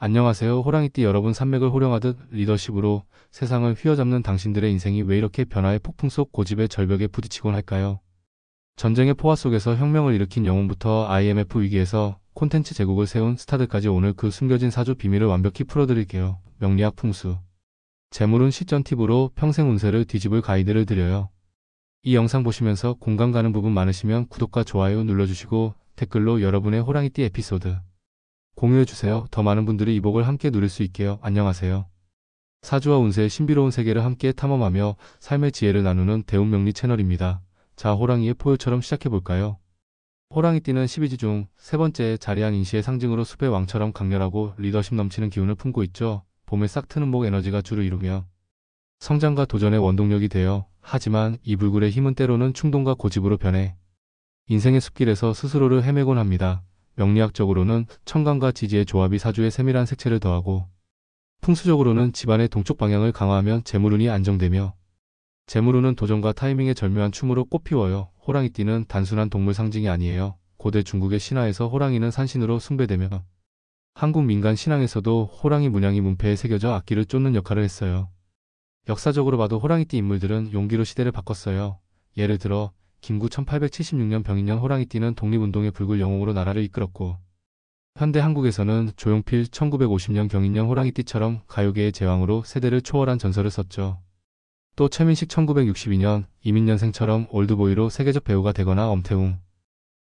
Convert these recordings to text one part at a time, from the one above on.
안녕하세요. 호랑이띠 여러분, 산맥을 호령하듯 리더십으로 세상을 휘어잡는 당신들의 인생이 왜 이렇게 변화의 폭풍 속 고집의 절벽에 부딪히곤 할까요? 전쟁의 포화 속에서 혁명을 일으킨 영웅부터 IMF 위기에서 콘텐츠 제국을 세운 스타들까지, 오늘 그 숨겨진 사주 비밀을 완벽히 풀어드릴게요. 명리학 풍수, 재물운 시전 팁으로 평생 운세를 뒤집을 가이드를 드려요. 이 영상 보시면서 공감 가는 부분 많으시면 구독과 좋아요 눌러주시고 댓글로 여러분의 호랑이띠 에피소드 공유해주세요. 더 많은 분들이 이 복을 함께 누릴 수 있게요. 안녕하세요. 사주와 운세의 신비로운 세계를 함께 탐험하며 삶의 지혜를 나누는 대운명리 채널입니다. 자, 호랑이의 포효처럼 시작해볼까요? 호랑이띠는 12지 중 세 번째 자리한 인시의 상징으로 숲의 왕처럼 강렬하고 리더십 넘치는 기운을 품고 있죠. 봄에 싹 트는 목 에너지가 주를 이루며 성장과 도전의 원동력이 되어, 하지만 이 불굴의 힘은 때로는 충동과 고집으로 변해 인생의 숲길에서 스스로를 헤매곤 합니다. 명리학적으로는 천간과 지지의 조합이 사주에 세밀한 색채를 더하고, 풍수적으로는 집안의 동쪽 방향을 강화하면 재물운이 안정되며, 재물운은 도전과 타이밍의 절묘한 춤으로 꽃피워요. 호랑이띠는 단순한 동물 상징이 아니에요. 고대 중국의 신화에서 호랑이는 산신으로 숭배되며, 한국 민간 신앙에서도 호랑이 문양이 문패에 새겨져 악기를 쫓는 역할을 했어요. 역사적으로 봐도 호랑이띠 인물들은 용기로 시대를 바꿨어요. 예를 들어 김구 1876년 병인년 호랑이띠는 독립운동의 불굴 영웅으로 나라를 이끌었고, 현대 한국에서는 조용필 1950년 경인년 호랑이띠처럼 가요계의 제왕으로 세대를 초월한 전설을 썼죠. 또 최민식 1962년 이민년생처럼 올드보이로 세계적 배우가 되거나, 엄태웅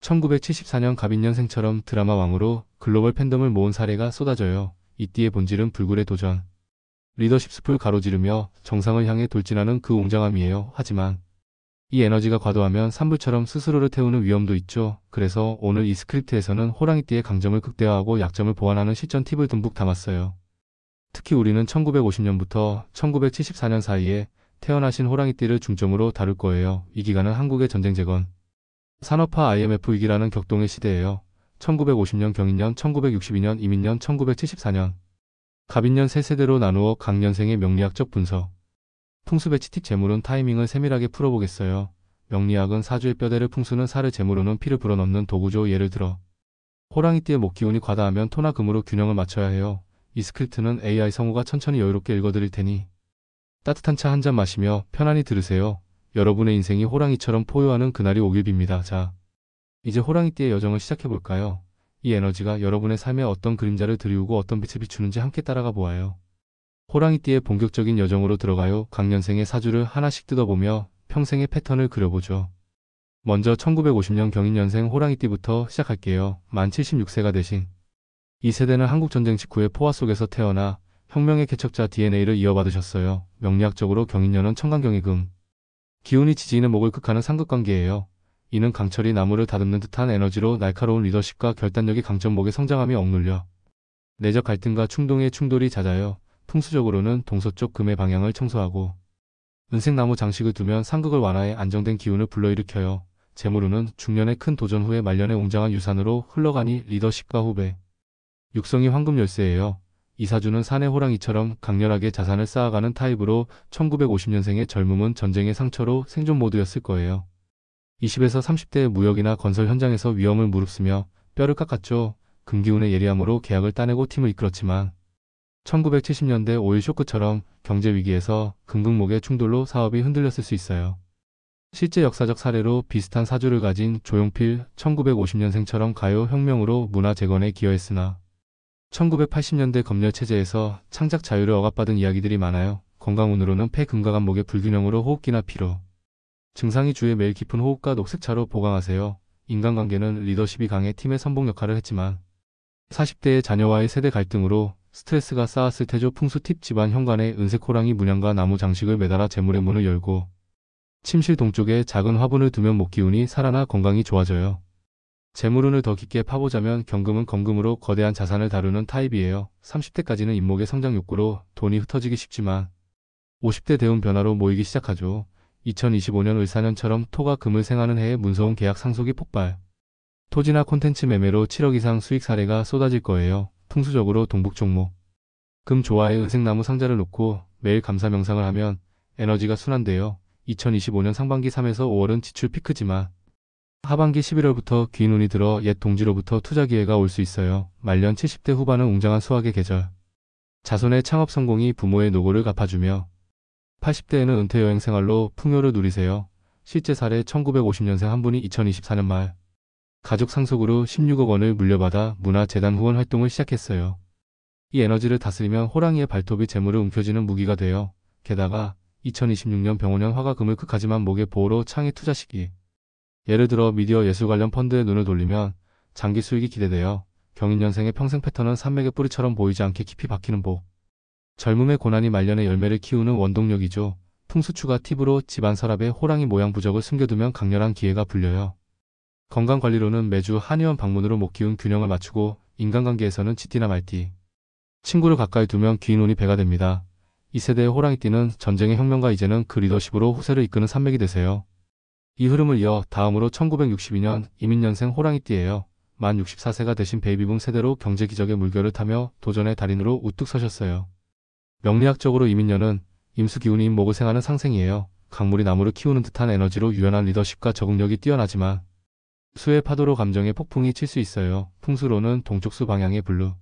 1974년 갑인년생처럼 드라마 왕으로 글로벌 팬덤을 모은 사례가 쏟아져요. 이 띠의 본질은 불굴의 도전, 리더십 숲을 가로지르며 정상을 향해 돌진하는 그 웅장함이에요. 하지만 이 에너지가 과도하면 산불처럼 스스로를 태우는 위험도 있죠. 그래서 오늘 이 스크립트에서는 호랑이띠의 강점을 극대화하고 약점을 보완하는 실전 팁을 듬뿍 담았어요. 특히 우리는 1950년부터 1974년 사이에 태어나신 호랑이띠를 중점으로 다룰 거예요. 이 기간은 한국의 전쟁 재건, 산업화, IMF 위기라는 격동의 시대예요. 1950년 경인년, 1962년 이민년, 1974년 갑인년 세 세대로 나누어 각 년생의 명리학적 분석, 풍수배치 팁, 재물운 타이밍을 세밀하게 풀어보겠어요. 명리학은 사주의 뼈대를, 풍수는 살을, 재물운은 피를 불어넣는 도구죠. 예를 들어 호랑이띠의 목기운이 과다하면 토나 금으로 균형을 맞춰야 해요. 이 스크립트는 AI 성우가 천천히 여유롭게 읽어드릴 테니 따뜻한 차 한 잔 마시며 편안히 들으세요. 여러분의 인생이 호랑이처럼 포효하는 그날이 오길 빕니다. 자, 이제 호랑이띠의 여정을 시작해볼까요? 이 에너지가 여러분의 삶에 어떤 그림자를 드리우고 어떤 빛을 비추는지 함께 따라가 보아요. 호랑이띠의 본격적인 여정으로 들어가요. 각 년생의 사주를 하나씩 뜯어보며 평생의 패턴을 그려보죠. 먼저 1950년 경인년생 호랑이띠부터 시작할게요. 만 76세가 되신 이 세대는 한국전쟁 직후의 포화 속에서 태어나 혁명의 개척자 DNA를 이어받으셨어요. 명리학적으로 경인년은 천간경의 금, 기운이 지지는 목을 극하는 상극관계예요. 이는 강철이 나무를 다듬는 듯한 에너지로 날카로운 리더십과 결단력이 강점, 목의 성장함이 억눌려 내적 갈등과 충동의 충돌이 잦아요. 풍수적으로는 동서쪽 금의 방향을 청소하고 은색나무 장식을 두면 상극을 완화해 안정된 기운을 불러일으켜요. 재물운은 중년의 큰 도전 후에 말년의 웅장한 유산으로 흘러가니 리더십과 후배, 육성이 황금 열쇠예요. 이 사주는 사내 호랑이처럼 강렬하게 자산을 쌓아가는 타입으로 1950년생의 젊음은 전쟁의 상처로 생존 모드였을 거예요. 20에서 30대의 무역이나 건설 현장에서 위험을 무릅쓰며 뼈를 깎았죠. 금기운의 예리함으로 계약을 따내고 팀을 이끌었지만 1970년대 오일 쇼크처럼 경제 위기에서 금극목의 충돌로 사업이 흔들렸을 수 있어요. 실제 역사적 사례로 비슷한 사주를 가진 조용필 1950년생처럼 가요 혁명으로 문화 재건에 기여했으나 1980년대 검열 체제에서 창작 자유를 억압받은 이야기들이 많아요. 건강운으로는 폐, 금과 간목의 불균형으로 호흡기나 피로 증상이 주에 매일 깊은 호흡과 녹색차로 보강하세요. 인간관계는 리더십이 강해 팀의 선봉 역할을 했지만 40대의 자녀와의 세대 갈등으로 스트레스가 쌓았을 테죠. 풍수 팁, 집안 현관에 은색 호랑이 문양과 나무 장식을 매달아 재물의 문을 열고 침실 동쪽에 작은 화분을 두면 목기운이 살아나 건강이 좋아져요. 재물운을 더 깊게 파보자면 경금은 검금으로 거대한 자산을 다루는 타입이에요. 30대까지는 인목의 성장 욕구로 돈이 흩어지기 쉽지만 50대 대운 변화로 모이기 시작하죠. 2025년 을사년처럼 토가 금을 생하는 해에 문서운 계약 상속이 폭발, 토지나 콘텐츠 매매로 7억 이상 수익 사례가 쏟아질 거예요. 풍수적으로 동북 종목, 금 조화에 은색나무 상자를 놓고 매일 감사 명상을 하면 에너지가 순환돼요. 2025년 상반기 3에서 5월은 지출 피크지만 하반기 11월부터 귀인 운이 들어 옛 동지로부터 투자 기회가 올 수 있어요. 말년 70대 후반은 웅장한 수확의 계절. 자손의 창업 성공이 부모의 노고를 갚아주며 80대에는 은퇴 여행 생활로 풍요를 누리세요. 실제 사례 1950년생 한 분이 2024년 말 가족 상속으로 16억 원을 물려받아 문화재단 후원 활동을 시작했어요. 이 에너지를 다스리면 호랑이의 발톱이 재물을 움켜쥐는 무기가 되어 게다가 2026년 병오년 화가 금을 극하지만 목의 보호로 창의 투자 시기. 예를 들어 미디어 예술 관련 펀드에 눈을 돌리면 장기 수익이 기대되어 경인년생의 평생 패턴은 산맥의 뿌리처럼 보이지 않게 깊이 박히는 복. 젊음의 고난이 말년의 열매를 키우는 원동력이죠. 풍수추가 팁으로 집안 서랍에 호랑이 모양 부적을 숨겨두면 강렬한 기회가 불려요. 건강관리로는 매주 한의원 방문으로 목 기운 균형을 맞추고 인간관계에서는 쥐띠나 말띠. 친구를 가까이 두면 귀인 운이 배가 됩니다. 이 세대의 호랑이띠는 전쟁의 혁명가 이제는 그 리더십으로 후세를 이끄는 산맥이 되세요. 이 흐름을 이어 다음으로 1962년 이민년생 호랑이띠예요. 만 64세가 되신 베이비붐 세대로 경제기적의 물결을 타며 도전의 달인으로 우뚝 서셨어요. 명리학적으로 이민년은 임수기운이 임목을 생하는 상생이에요. 강물이 나무를 키우는 듯한 에너지로 유연한 리더십과 적응력이 뛰어나지만 수의 파도로 감정의 폭풍이 칠 수 있어요. 풍수로는 동쪽수 방향의 블루.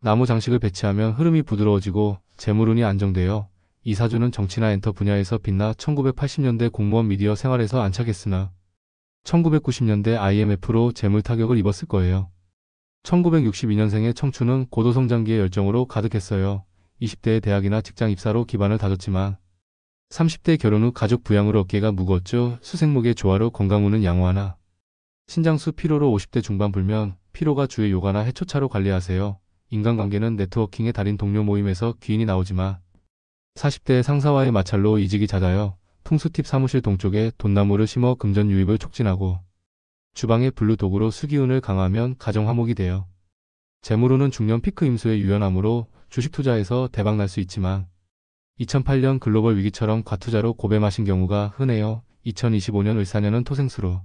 나무 장식을 배치하면 흐름이 부드러워지고 재물운이 안정되어 이 사주는 정치나 엔터 분야에서 빛나 1980년대 공무원 미디어 생활에서 안착했으나 1990년대 IMF로 재물 타격을 입었을 거예요. 1962년생의 청춘은 고도성장기의 열정으로 가득했어요. 20대의 대학이나 직장 입사로 기반을 다졌지만 30대 결혼 후 가족 부양으로 어깨가 무거웠죠. 수생목의 조화로 건강운은 양호하나 신장수 피로로 50대 중반 불면 피로가 주의 요가나 해초차로 관리하세요. 인간관계는 네트워킹의 달인 동료 모임에서 귀인이 나오지만 40대의 상사와의 마찰로 이직이 잦아요. 풍수팁 사무실 동쪽에 돈나무를 심어 금전 유입을 촉진하고 주방의 블루 도구로 수기운을 강화하면 가정 화목이 돼요. 재물운은 중년 피크 임수의 유연함으로 주식 투자에서 대박 날 수 있지만 2008년 글로벌 위기처럼 과투자로 고배 마신 경우가 흔해요. 2025년 을사년은 토생수로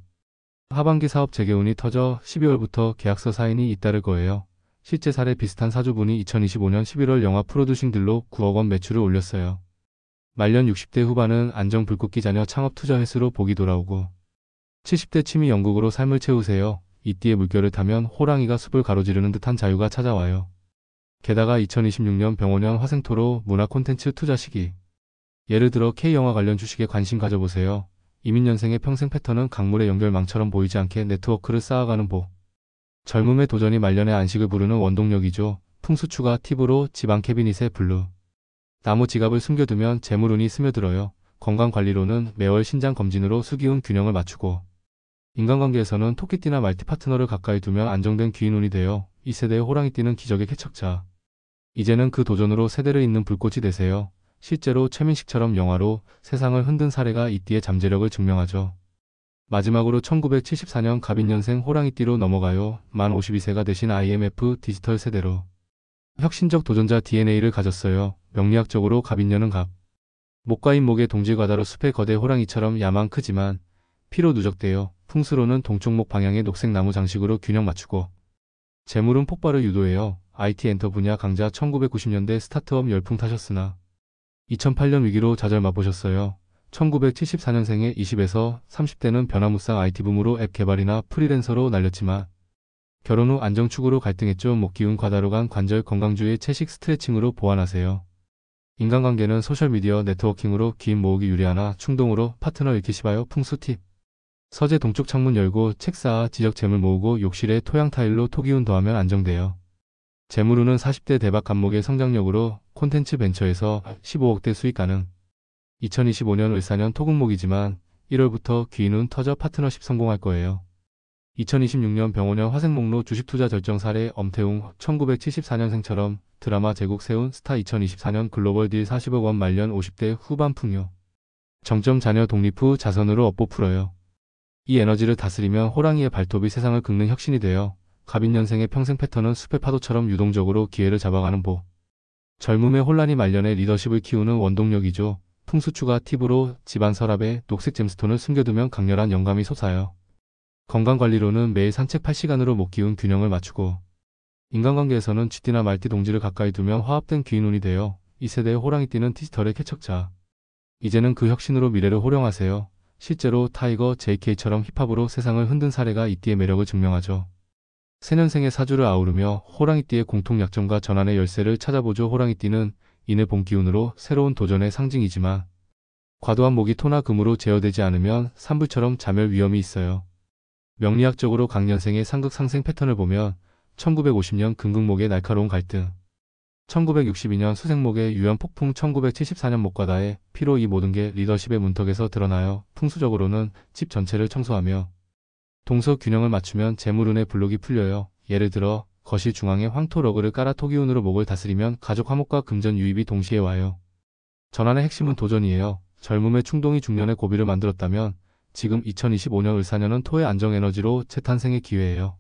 하반기 사업 재개운이 터져 12월부터 계약서 사인이 잇따를 거예요. 실제 사례 비슷한 사주분이 2025년 11월 영화 프로듀싱들로 9억 원 매출을 올렸어요. 말년 60대 후반은 안정 불꽃기 자녀 창업 투자 횟수로 복이 돌아오고 70대 취미 연극으로 삶을 채우세요. 이 띠의 물결을 타면 호랑이가 숲을 가로지르는 듯한 자유가 찾아와요. 게다가 2026년 병오년 화생토로 문화 콘텐츠 투자 시기. 예를 들어 K영화 관련 주식에 관심 가져보세요. 이민년생의 평생 패턴은 강물의 연결망처럼 보이지 않게 네트워크를 쌓아가는 복. 젊음의 도전이 말년의 안식을 부르는 원동력이죠. 풍수추가 팁으로 집안 캐비닛에 블루. 나무 지갑을 숨겨두면 재물운이 스며들어요. 건강관리로는 매월 신장 검진으로 수기운 균형을 맞추고 인간관계에서는 토끼띠나 말띠 파트너를 가까이 두면 안정된 귀인운이 되어 이 세대의 호랑이띠는 기적의 개척자. 이제는 그 도전으로 세대를 잇는 불꽃이 되세요. 실제로 최민식처럼 영화로 세상을 흔든 사례가 이 띠의 잠재력을 증명하죠. 마지막으로 1974년 갑인년생 호랑이띠로 넘어가요. 만 52세가 되신 IMF 디지털 세대로 혁신적 도전자 DNA를 가졌어요. 명리학적으로 갑인년은 갑. 목과 잇목의 동질과다로 숲의 거대 호랑이처럼 야망 크지만 피로 누적되어 풍수로는 동쪽목 방향의 녹색 나무 장식으로 균형 맞추고 재물은 폭발을 유도해요. IT 엔터 분야 강자 1990년대 스타트업 열풍 타셨으나 2008년 위기로 좌절 맛보셨어요. 1974년생의 20에서 30대는 변화무쌍 IT붐으로 앱 개발이나 프리랜서로 날렸지만 결혼 후 안정축으로 갈등했죠. 목기운 과다로 간 관절 건강주의 채식 스트레칭으로 보완하세요. 인간관계는 소셜미디어 네트워킹으로 기인 모으기 유리하나 충동으로 파트너 잃기 쉬워요. 풍수 팁. 서재 동쪽 창문 열고 책 쌓아 지적 재물 모으고 욕실에 토양 타일로 토기운 더하면 안정돼요. 재물운은 40대 대박 간목의 성장력으로 콘텐츠 벤처에서 15억대 수익 가능. 2025년 을사년 토금목이지만 1월부터 귀인운 터져 파트너십 성공할 거예요. 2026년 병오년 화생목로 주식투자 절정 사례 엄태웅 1974년생처럼 드라마 제국 세운 스타 2024년 글로벌 딜 40억 원 말년 50대 후반 풍요. 정점 자녀 독립 후 자선으로 업보 풀어요. 이 에너지를 다스리면 호랑이의 발톱이 세상을 긁는 혁신이 되어 갑인년생의 평생 패턴은 숲의 파도처럼 유동적으로 기회를 잡아가는 복. 젊음의 혼란이 말년의 리더십을 키우는 원동력이죠. 풍수추가 팁으로 집안 서랍에 녹색 잼스톤을 숨겨두면 강렬한 영감이 솟아요. 건강관리로는 매일 산책 8시간으로 목 기운 균형을 맞추고 인간관계에서는 쥐띠나 말띠 동지를 가까이 두면 화합된 귀인운이 되어 이 세대의 호랑이띠는 디지털의 개척자. 이제는 그 혁신으로 미래를 호령하세요. 실제로 타이거, JK처럼 힙합으로 세상을 흔든 사례가 이띠의 매력을 증명하죠. 새년생의 사주를 아우르며 호랑이띠의 공통 약점과 전환의 열쇠를 찾아보죠. 호랑이띠는 인의 봄 기운으로 새로운 도전의 상징이지만 과도한 목이 토나 금으로 제어되지 않으면 산불처럼 자멸 위험이 있어요. 명리학적으로 강년생의 상극상생 패턴을 보면 1950년 금극목의 날카로운 갈등, 1962년 수생목의 유연 폭풍, 1974년 목과다의 피로, 이 모든 게 리더십의 문턱에서 드러나요. 풍수적으로는 집 전체를 청소하며 동서 균형을 맞추면 재물운의 블록이 풀려요. 예를 들어 거실 중앙에 황토 러그를 깔아 토기운으로 목을 다스리면 가족 화목과 금전 유입이 동시에 와요. 전환의 핵심은 도전이에요. 젊음의 충동이 중년의 고비를 만들었다면 지금 2025년 을사년은 토의 안정 에너지로 재탄생의 기회예요.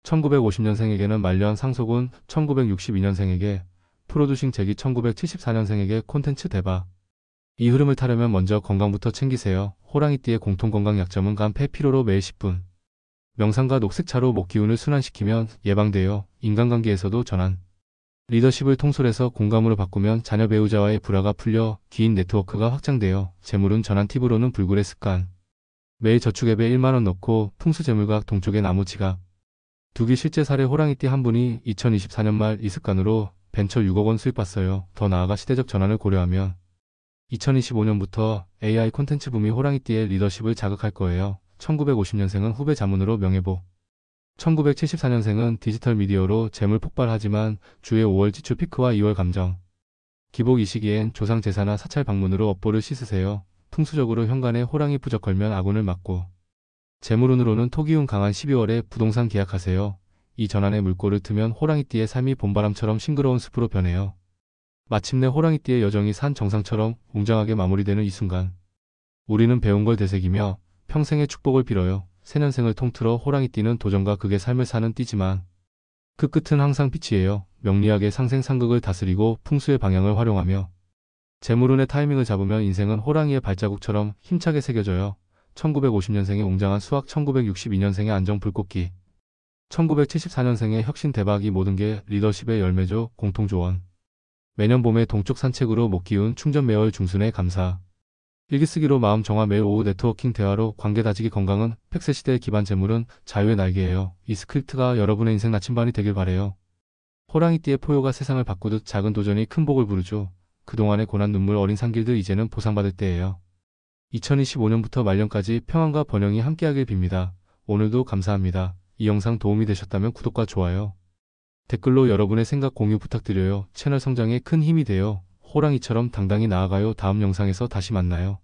1950년생에게는 말년 상속운, 1962년생에게 프로듀싱 재기, 1974년생에게 콘텐츠 대박. 이 흐름을 타려면 먼저 건강부터 챙기세요. 호랑이띠의 공통 건강 약점은 간, 폐, 피로로 매일 10분 명상과 녹색차로 목 기운을 순환시키면 예방돼요. 인간관계에서도 전환. 리더십을 통솔해서 공감으로 바꾸면 자녀, 배우자와의 불화가 풀려 긴 네트워크가 확장돼요. 재물운 전환 팁으로는 불굴의 습관. 매일 저축 앱에 1만원 넣고 풍수재물각, 동쪽의 나무 지갑 두기. 실제 사례 호랑이띠 한 분이 2024년 말 이 습관으로 벤처 6억원 수입 봤어요. 더 나아가 시대적 전환을 고려하면 2025년부터 AI 콘텐츠 붐이 호랑이띠의 리더십을 자극할 거예요. 1950년생은 후배 자문으로 명예복, 1974년생은 디지털 미디어로 재물 폭발하지만 주의 5월 지출 피크와 2월 감정 기복. 이 시기엔 조상 제사나 사찰 방문으로 업보를 씻으세요. 풍수적으로 현관에 호랑이 부적 걸면 아군을 막고, 재물운으로는 토기운 강한 12월에 부동산 계약하세요. 이 전환의 물꼬를 트면 호랑이띠의 삶이 봄바람처럼 싱그러운 숲으로 변해요. 마침내 호랑이띠의 여정이 산 정상처럼 웅장하게 마무리되는 이 순간, 우리는 배운 걸 되새기며 평생의 축복을 빌어요. 새년생을 통틀어 호랑이띠는 도전과 극의 삶을 사는 띠지만 그 끝은 항상 빛이에요. 명리학의 상생상극을 다스리고 풍수의 방향을 활용하며 재물운의 타이밍을 잡으면 인생은 호랑이의 발자국처럼 힘차게 새겨져요. 1950년생의 웅장한 수학, 1962년생의 안정 불꽃기, 1974년생의 혁신 대박. 이 모든 게 리더십의 열매죠. 공통조언. 매년 봄에 동쪽 산책으로 목 기운 충전, 매월 중순에 감사 일기쓰기로 마음 정화, 매일 오후 네트워킹 대화로 관계 다지기. 건강은 팩세시대의 기반, 재물은 자유의 날개예요. 이 스크립트가 여러분의 인생 나침반이 되길 바래요. 호랑이띠의 포효가 세상을 바꾸듯 작은 도전이 큰 복을 부르죠. 그동안의 고난, 눈물, 어린 산길들 이제는 보상받을 때예요. 2025년부터 말년까지 평안과 번영이 함께하길 빕니다. 오늘도 감사합니다. 이 영상 도움이 되셨다면 구독과 좋아요, 댓글로 여러분의 생각 공유 부탁드려요. 채널 성장에 큰 힘이 돼요. 호랑이처럼 당당히 나아가요. 다음 영상에서 다시 만나요.